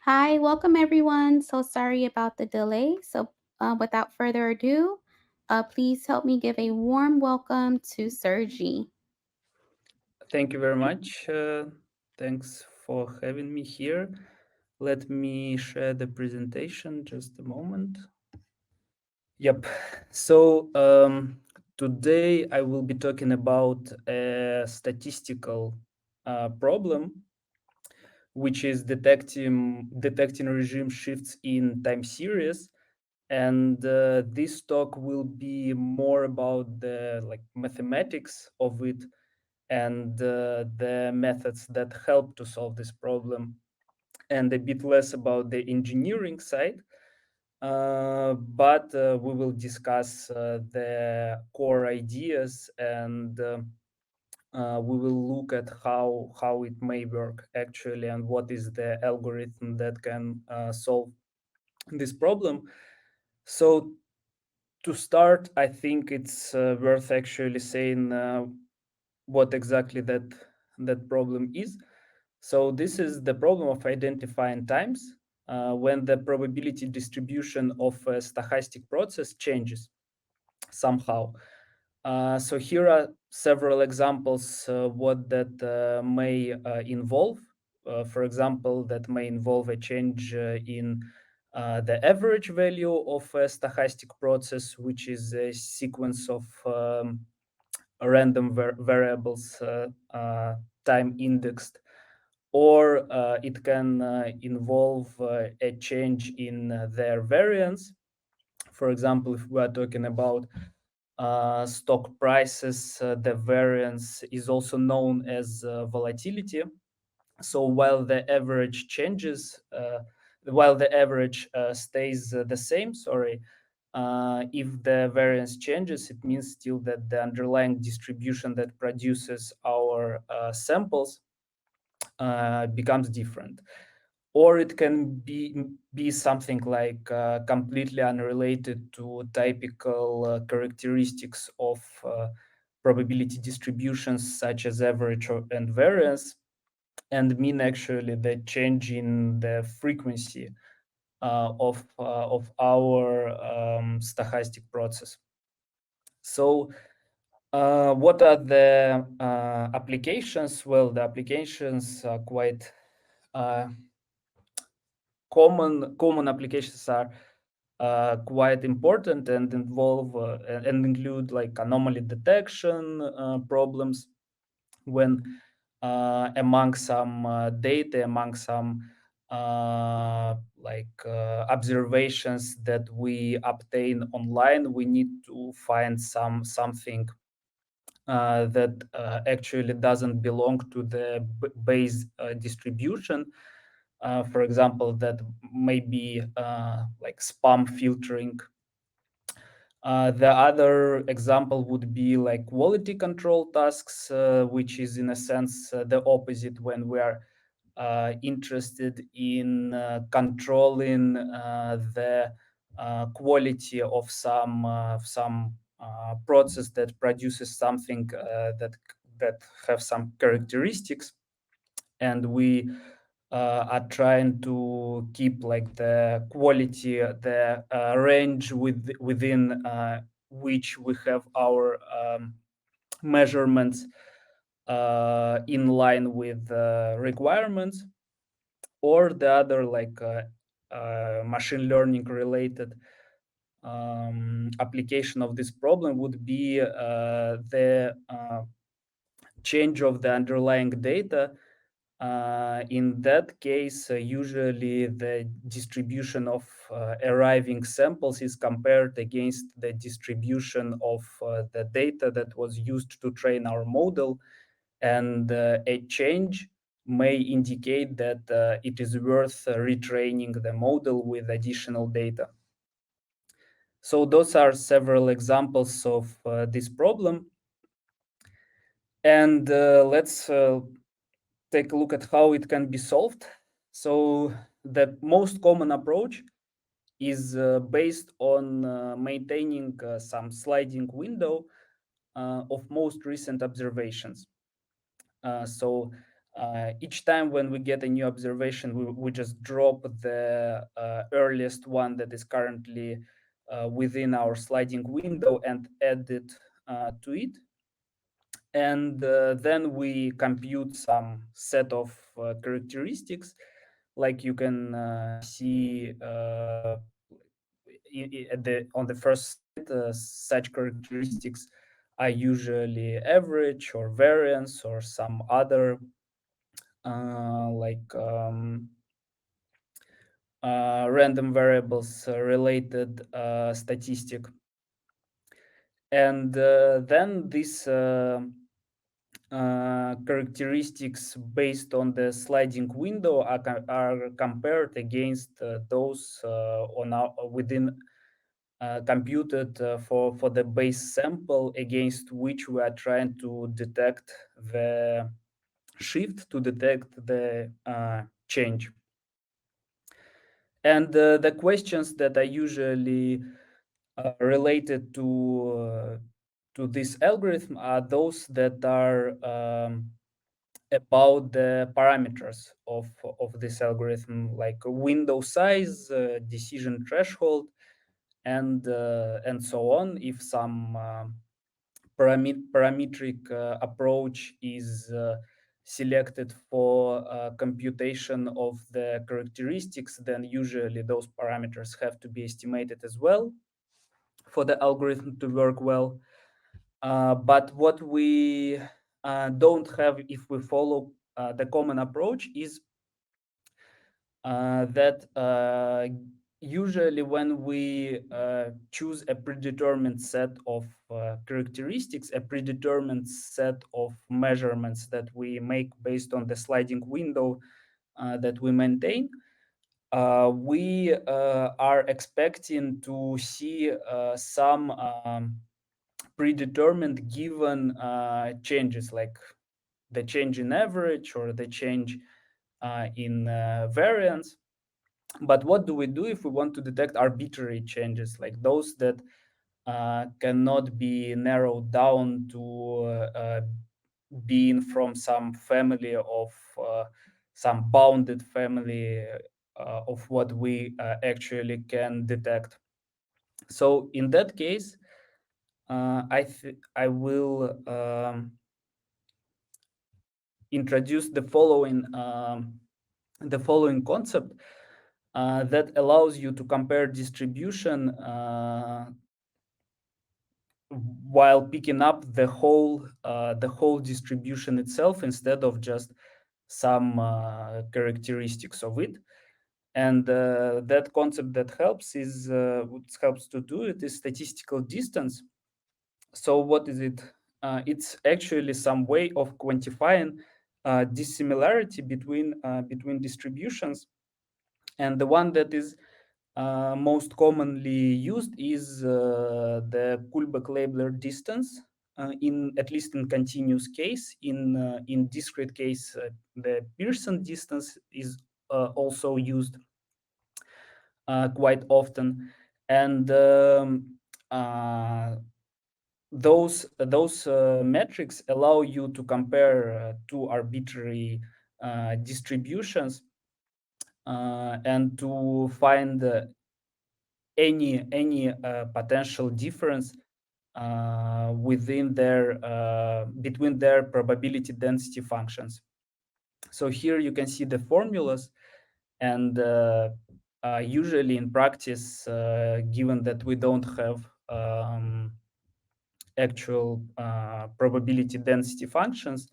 Hi, welcome everyone. So sorry about the delay. Without further ado, please help me give a warm welcome to Sergei. Thank you very much. Thanks for having me here. Let me share the presentation just a moment. Yep. So today I will be talking about a statistical problem, which is detecting regime shifts in time series. And this talk will be more about the mathematics of it and the methods that help to solve this problem, and a bit less about the engineering side. But we will discuss the core ideas, and we will look at how it may work actually, and what is the algorithm that can solve this problem. So to start, I think it's worth actually saying what exactly that problem is. So this is the problem of identifying times when the probability distribution of a stochastic process changes somehow. So here are several examples what that may involve. For example, that may involve a change in the average value of a stochastic process, which is a sequence of random variables time indexed, or it can involve a change in their variance. For example, if we are talking about stock prices, the variance is also known as volatility. So while the average stays the same, if the variance changes, it means still that the underlying distribution that produces our samples becomes different. Or it can be something like completely unrelated to typical characteristics of probability distributions, such as average and variance, and mean actually the change in the frequency of our stochastic process. So what are the applications? Well, the applications are quite common applications are quite important and involve and include like anomaly detection problems when among some data, among some observations that we obtain online, we need to find something that actually doesn't belong to the base distribution. For example, that may be like spam filtering. The other example would be like quality control tasks, which is in a sense the opposite when we are interested in controlling the quality of some process that produces something that have some characteristics, and we are trying to keep like the quality, the range within which we have our measurements in line with requirements. Or the other machine learning related application of this problem would be the change of the underlying data. In that case, usually the distribution of arriving samples is compared against the distribution of the data that was used to train our model, and a change may indicate that it is worth retraining the model with additional data. So those are several examples of this problem. And let's take a look at how it can be solved. So the most common approach is based on maintaining some sliding window of most recent observations. So each time when we get a new observation, we just drop the earliest one that is currently within our sliding window and add it to it. And then we compute some set of characteristics, like you can see on the first slide. Such characteristics are usually average or variance or some other like random variables related statistic. And then these characteristics based on the sliding window are compared against those on our, within computed for the base sample against which we are trying to detect the shift, to detect the change. And the questions that are usually related to this algorithm are those that are about the parameters of this algorithm, like window size, decision threshold, and so on. If some parametric approach is selected for computation of the characteristics, then usually those parameters have to be estimated as well for the algorithm to work well. But what we don't have if we follow the common approach is that usually when we choose a predetermined set of characteristics, a predetermined set of measurements that we make based on the sliding window that we maintain, we are expecting to see some predetermined given changes, like the change in average or the change in variance. But what do we do if we want to detect arbitrary changes, like those that cannot be narrowed down to being from some family of some bounded family of what we actually can detect? So in that case, I will introduce the following concept that allows you to compare distribution while picking up the whole distribution itself instead of just some characteristics of it. And that concept that helps is what helps to do it is statistical distance. So what is it? It's actually some way of quantifying dissimilarity between distributions, and the one that is most commonly used is the Kullback-Leibler distance. In at least in continuous case, in discrete case, the Pearson distance is also used quite often, and those metrics allow you to compare two arbitrary distributions and to find any potential difference within their between their probability density functions. So here you can see the formulas, and usually in practice, given that we don't have actual probability density functions,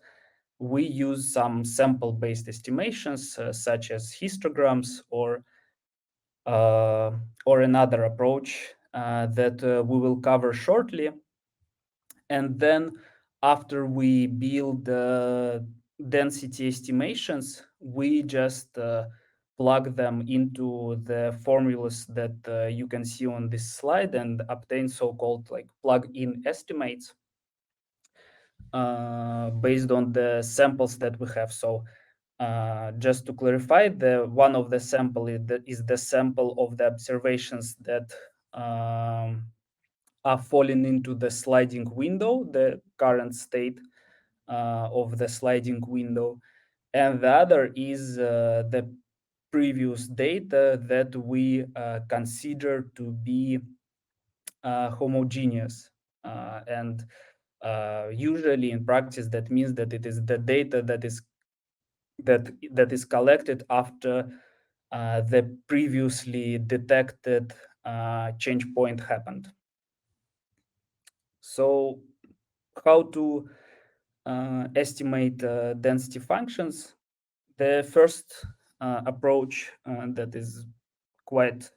we use some sample-based estimations such as histograms or another approach that we will cover shortly. And then after we build density estimations, we just plug them into the formulas that you can see on this slide and obtain so-called like plug-in estimates based on the samples that we have. So just to clarify, the one of the sample is the sample of the observations that are falling into the sliding window, the current state of the sliding window. and the other is the previous data that we consider to be homogeneous. And usually in practice, that means that it is the data that is collected after the previously detected change point happened. So how to estimate density functions? The first approach that is quite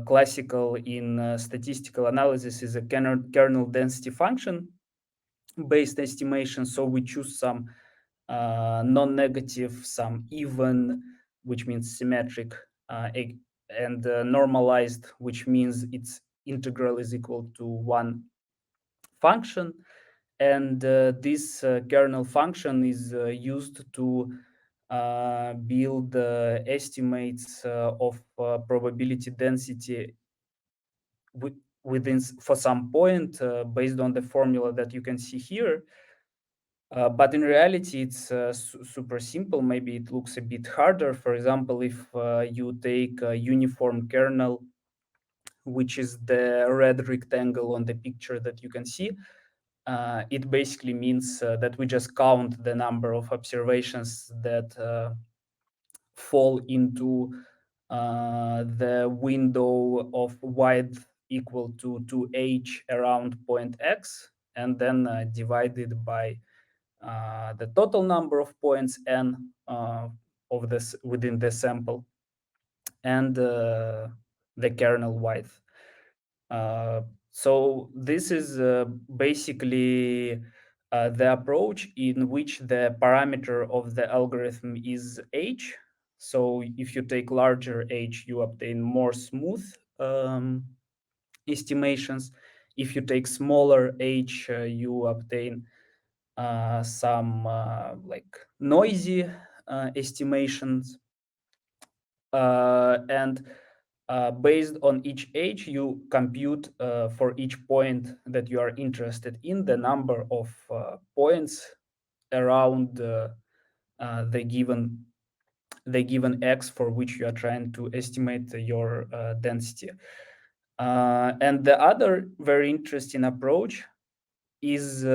classical in statistical analysis is a kernel density function based estimation. So we choose some non-negative, some even, which means symmetric, and normalized, which means its integral is equal to one function. And this kernel function is used to build estimates of probability density within for some point based on the formula that you can see here. But in reality, it's super simple. Maybe it looks a bit harder. For example, if you take a uniform kernel, which is the red rectangle on the picture that you can see, it basically means that we just count the number of observations that fall into the window of width equal to 2h around point x, and then divided by the total number of points n of this within the sample, and the kernel width. So this is basically the approach in which the parameter of the algorithm is h. So if you take larger h, you obtain more smooth estimations. If you take smaller h, you obtain some like noisy estimations. And based on each age, you compute for each point that you are interested in the number of points around the given x for which you are trying to estimate your density. And the other very interesting approach is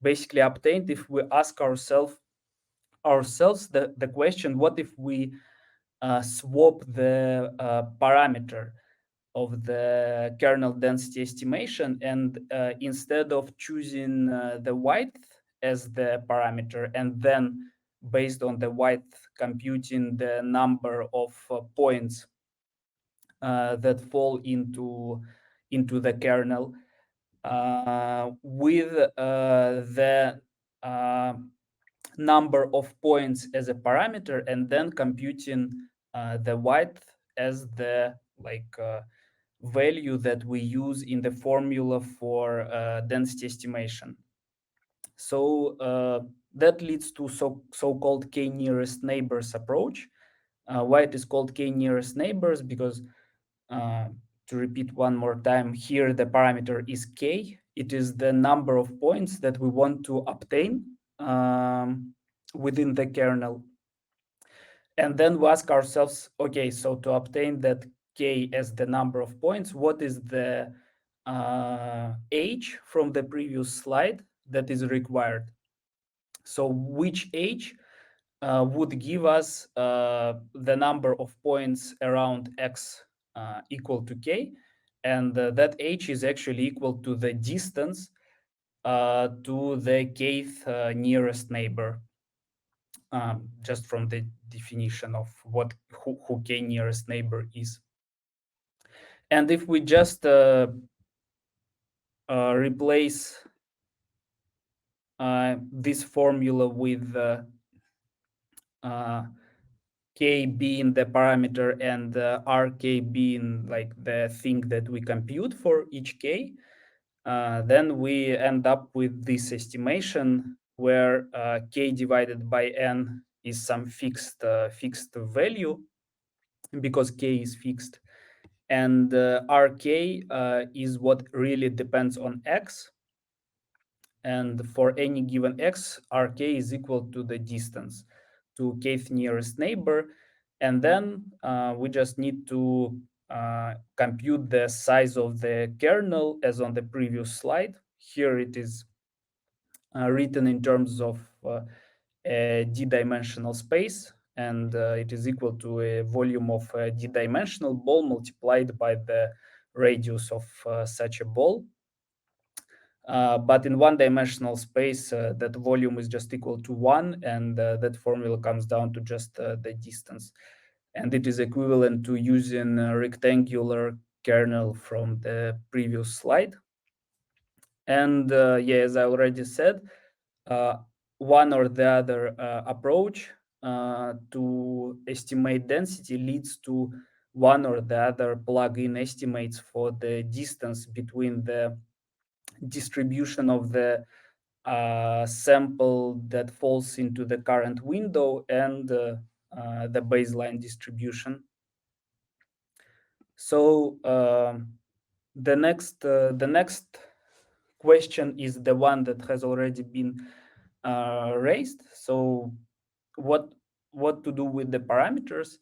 basically obtained if we ask ourselves the question, what if we swap the parameter of the kernel density estimation, and instead of choosing the width as the parameter, and then based on the width computing the number of points that fall into the kernel, with the number of points as a parameter, and then computing the width as the value that we use in the formula for density estimation. So that leads to so-called k nearest neighbors approach. Why it is called k nearest neighbors? Because uh, to repeat one more time, here the parameter is k. It is the number of points that we want to obtain within the kernel. And then we ask ourselves, okay, so to obtain that k as the number of points, what is the h from the previous slide that is required? So which h would give us the number of points around x equal to k, and that h is actually equal to the distance to the kth nearest neighbor, just from the definition of who k nearest neighbor is. And if we just replace this formula with k being the parameter and rk being like the thing that we compute for each k, then we end up with this estimation where k divided by n is some fixed value, because k is fixed, and rk is what really depends on x, And for any given x, rk is equal to the distance to kth nearest neighbor. And then we just need to compute the size of the kernel as on the previous slide. Here it is written in terms of a d-dimensional space, and it is equal to a volume of a d-dimensional ball multiplied by the radius of such a ball. But in one-dimensional space, that volume is just equal to 1, and that formula comes down to just the distance. And it is equivalent to using a rectangular kernel from the previous slide. And yeah, as I already said, uh, one or the other approach to estimate density leads to one or the other plug-in estimates for the distance between the distribution of the sample that falls into the current window and the baseline distribution. So the next question is the one that has already been raised. So what to do with the parameters?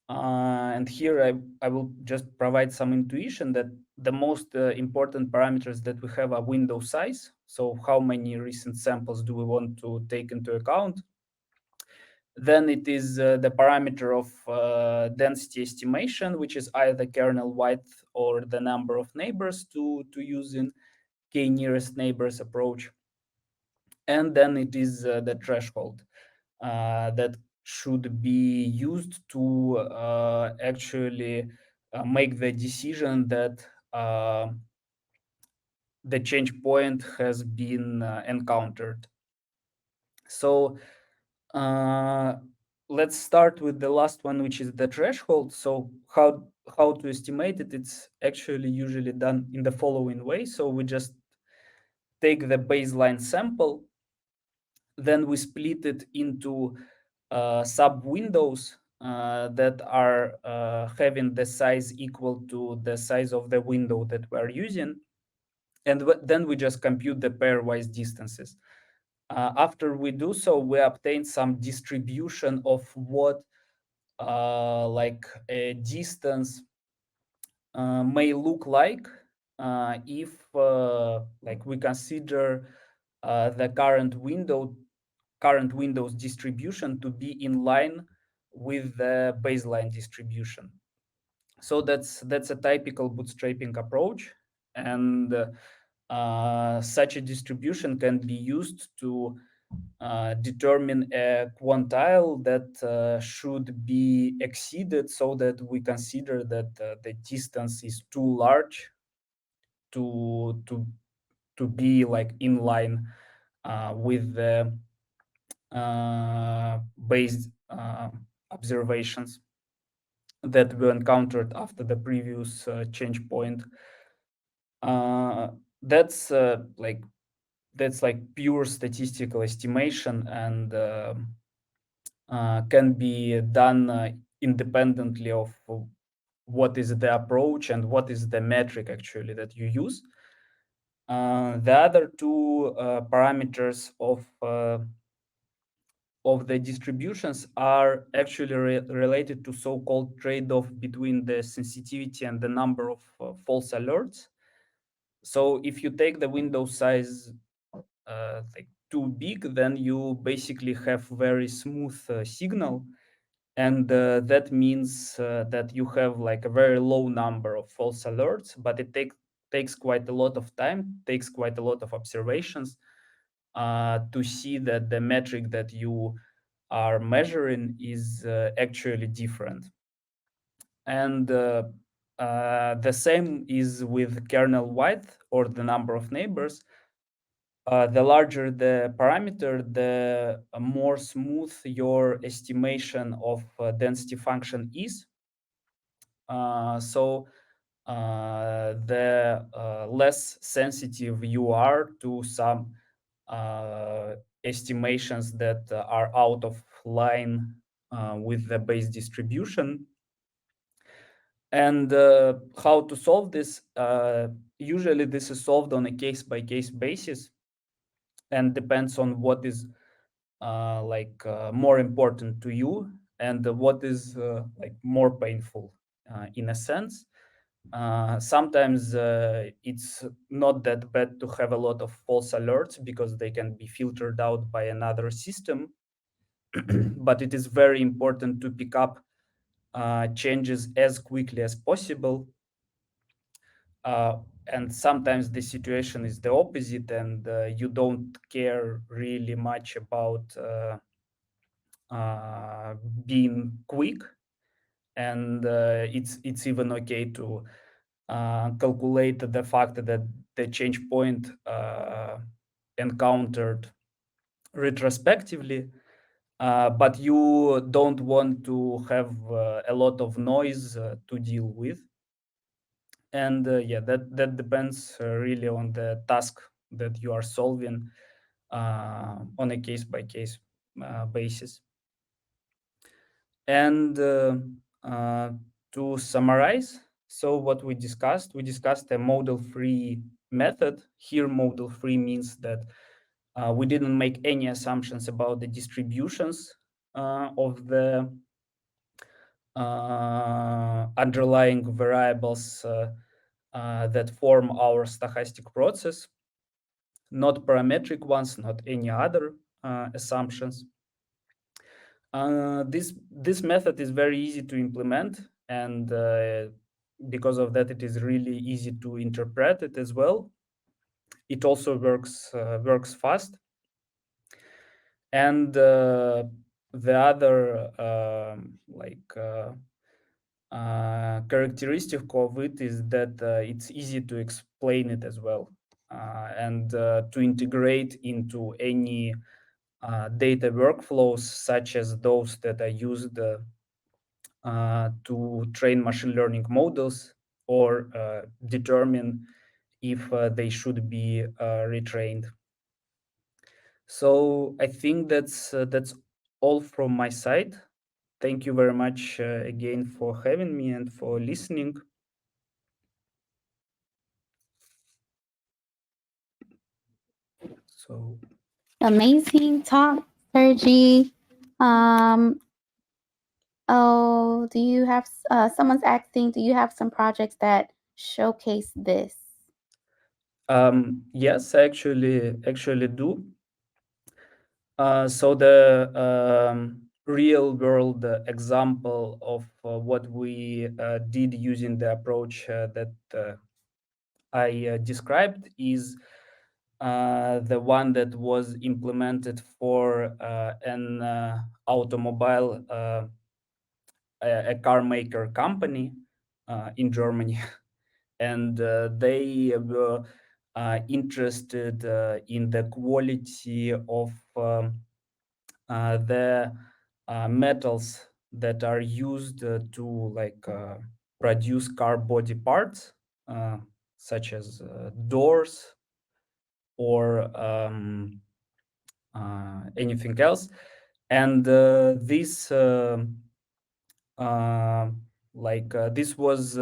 And here I will just provide some intuition that the most important parameters that we have are window size. So how many recent samples do we want to take into account? Then it is the parameter of density estimation, which is either kernel width or the number of neighbors to use in k nearest neighbors approach. And then it is the threshold that should be used to actually make the decision that the change point has been encountered. So let's start with the last one, which is the threshold. So how to estimate it? It's actually usually done in the following way. So we just take the baseline sample, then we split it into sub windows that are having the size equal to the size of the window that we're using. And then we just compute the pairwise distances. After we do so, we obtain some distribution of what like a distance may look like if like we consider the current windows distribution to be in line with the baseline distribution. So that's a typical bootstrapping approach, and such a distribution can be used to determine a quantile that should be exceeded, so that we consider that the distance is too large to be like in line with the based observations that we encountered after the previous change point. Uh, that's like pure statistical estimation, and can be done independently of what is the approach and what is the metric actually that you use. The other two parameters of the distributions are actually related to so-called trade-off between the sensitivity and the number of false alerts. So if you take the window size like too big, then you basically have very smooth signal, and that means that you have like a very low number of false alerts, but it takes quite a lot of time, takes quite a lot of observations to see that the metric that you are measuring is actually different. And the same is with kernel width, or the number of neighbors. The larger the parameter, the more smooth your estimation of density function is. So the less sensitive you are to some estimations that are out of line with the base distribution. And how to solve this? Usually this is solved on a case-by-case basis. and depends on what is more important to you, and what is like more painful in a sense. Sometimes it's not that bad to have a lot of false alerts because they can be filtered out by another system. But it is very important to pick up changes as quickly as possible. Uh, and sometimes the situation is the opposite, and you don't care really much about being quick, and it's even okay to calculate the fact that the change point encountered retrospectively, but you don't want to have a lot of noise to deal with. And yeah, that depends really on the task that you are solving on a case by case basis. And uh, to summarize, so what we discussed a model-free method. Here, model-free means that we didn't make any assumptions about the distributions of the underlying variables that form our stochastic process, not parametric ones, not any other assumptions. This method is very easy to implement, and because of that, it is really easy to interpret it as well. It also works fast, and the other characteristic of it is that it's easy to explain it as well, and to integrate into any data workflows, such as those that are used to train machine learning models, or determine if they should be retrained. So I think that's all from my side. Thank you very much again for having me and for listening. So Amazing talk, Sergey. Um, oh, do you have, someone's asking, do you have some projects that showcase this? yes, I actually do. So the real world example of what we did using the approach that I described is the one that was implemented for an automobile, a car maker company in Germany. And they were interested in the quality of the metals that are used to produce car body parts, uh, such as doors or anything else. And uh, this was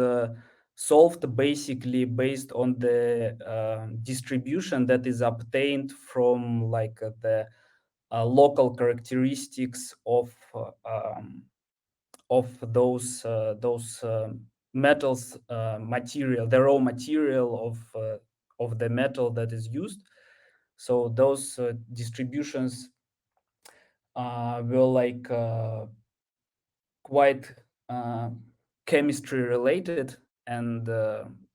solved basically based on the distribution that is obtained from the local characteristics of those metals, material, the raw material of the metal that is used. So those distributions were quite uh, chemistry related, and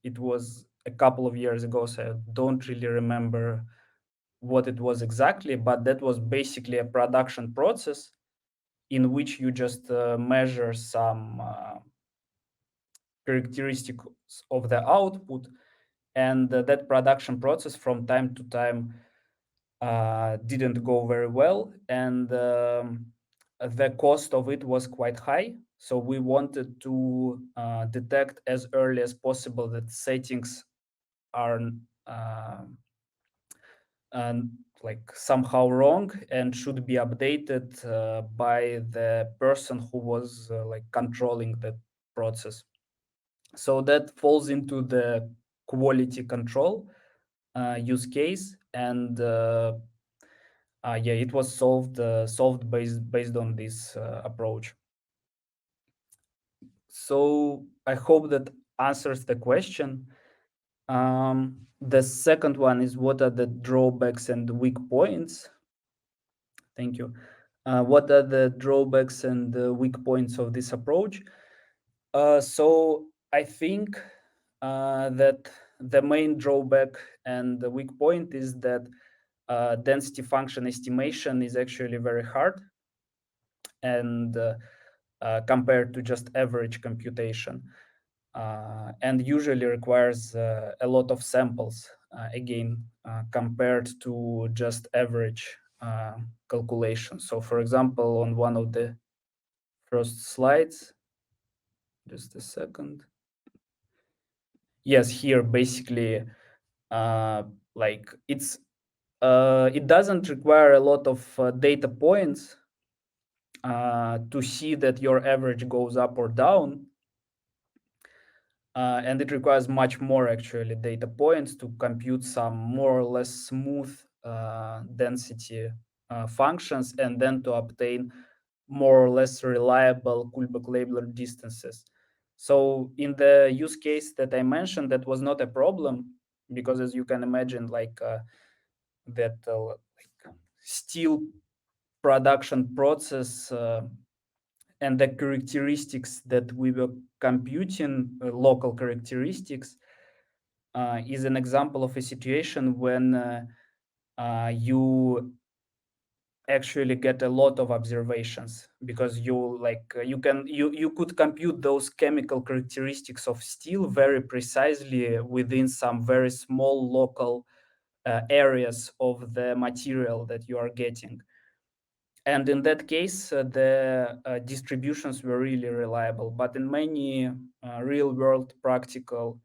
it was a couple of years ago, so I don't really remember what it was exactly, but that was basically a production process in which you just measure some characteristics of the output, and that production process from time to time didn't go very well, and the cost of it was quite high. So we wanted to detect as early as possible that settings are uh, and somehow wrong and should be updated by the person who was controlling that process. So that falls into the quality control use case, and Yeah, it was solved based on this approach. So I hope that answers the question. The second one is, what are the drawbacks and weak points? Thank you. What are the drawbacks and the weak points of this approach? So I think that the main drawback and the weak point is that density function estimation is actually very hard, and compared to just average computation, and usually requires a lot of samples, again, compared to just average calculation. So for example, on one of the first slides, just a second. Yes, here basically, uh, like it doesn't require a lot of data points to see that your average goes up or down. And it requires much more actually data points to compute some more or less smooth density functions, and then to obtain more or less reliable Kullback-Leibler distances. So in the use case that I mentioned, that was not a problem, because as you can imagine, like steel production process and the characteristics that we were computing, local characteristics, is an example of a situation when you actually get a lot of observations, because you could compute those chemical characteristics of steel very precisely within some very small local areas of the material that you are getting. And in that case, the distributions were really reliable. But in many real world practical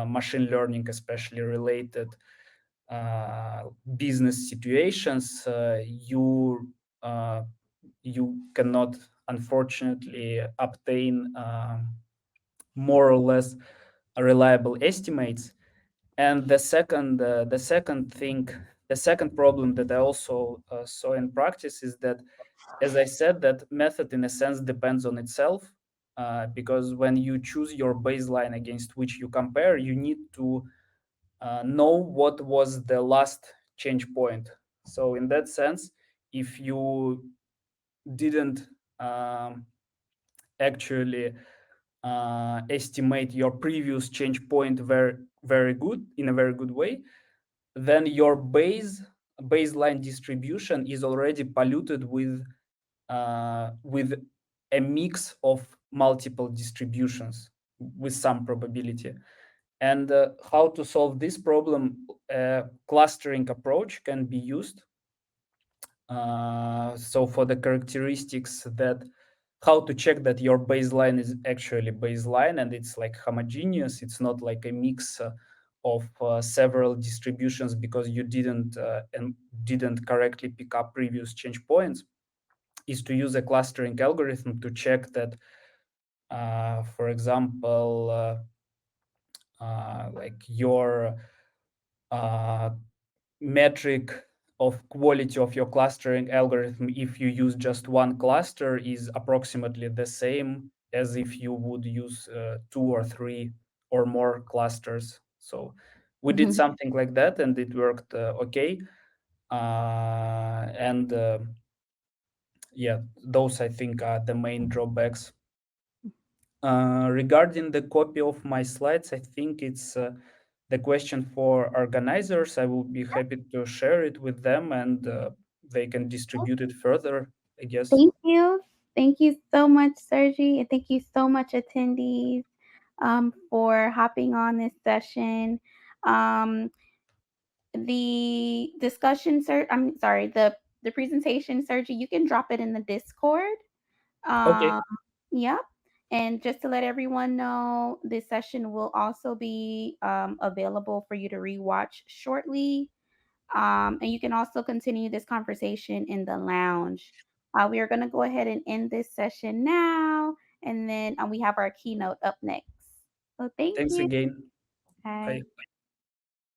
machine learning, especially related business situations, uh, you cannot unfortunately obtain more or less reliable estimates. And the second problem that I also saw in practice is that, as I said, that method in a sense depends on itself, because when you choose your baseline against which you compare, you need to know what was the last change point. So in that sense, if you didn't actually estimate your previous change point very good in a very good way, then your baseline distribution is already polluted with a mix of multiple distributions with some probability. And how to solve this problem? Clustering approach can be used. So for the characteristics that, how to check that your baseline is actually baseline and it's like homogeneous, it's not like a mix of several distributions because you didn't correctly pick up previous change points, is to use a clustering algorithm to check that, for example, like your uh, metric of quality of your clustering algorithm, if you use just one cluster, is approximately the same as if you would use two or three or more clusters. So we did Mhm. something like that and it worked okay. And yeah, those I think are the main drawbacks. Regarding the copy of my slides, I think it's the question for organizers. I will be happy to share it with them, and they can distribute it further, I guess. Thank you. Thank you so much, Sergi, and thank you so much, attendees, for hopping on this session. Um, the discussion, sir, I'm sorry, the presentation, Sergi, you can drop it in the Discord. Okay, Um, yep. And just to let everyone know, this session will also be available for you to rewatch shortly. And you can also continue this conversation in the lounge. We are going to go ahead and end this session now, and then we have our keynote up next. So thank thanks you. again. Bye. Bye.